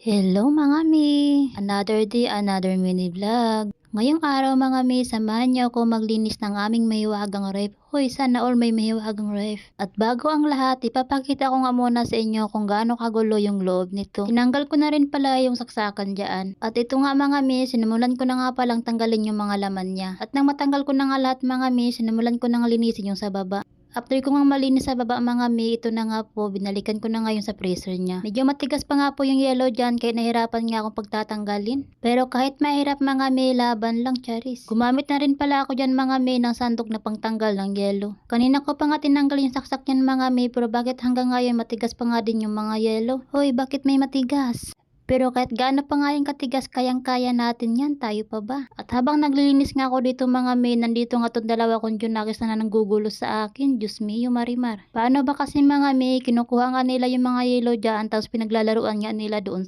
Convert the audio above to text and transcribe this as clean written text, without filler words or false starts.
Hello mga mi! Another day, another mini vlog. Ngayong araw mga mi, samahan niyo ako maglinis ng aming mahiwagang ref. Hoy, sana all may mahiwagang ref. At bago ang lahat, ipapakita ko nga muna sa inyo kung gaano kagulo yung loob nito. Tinanggal ko na rin pala yung saksakan dyan. At ito nga mga mi, sinimulan ko na nga palang tanggalin yung mga laman niya. At nang matanggal ko na nga lahat mga mi, sinimulan ko na nga linisin yung sa baba. After ko nga malinis sa baba mga mi, ito na nga po, binalikan ko na nga yung sa freezer niya. Medyo matigas pa nga po yung yellow dyan, kaya nahirapan nga akong pagtatanggalin. Pero kahit mahirap mga mi, laban lang charis. Gumamit na rin pala ako dyan mga mi ng sandok na pangtanggal ng yellow. Kanina ko pa nga tinanggal yung saksak niyan mga mi, pero bakit hanggang ngayon matigas pa nga din yung mga yellow? Hoy, bakit may matigas? Pero kahit gaano pa nga yung katigas, kayang-kaya natin yan, tayo pa ba? At habang naglilinis nga ako dito mga may, nandito nga itong dalawa kong junakis na nanggugulo sa akin. Diyos mio, Marimar. Paano ba kasi mga may, kinukuha nga nila yung mga yellow dyan, tapos pinaglalaruan nga nila doon sa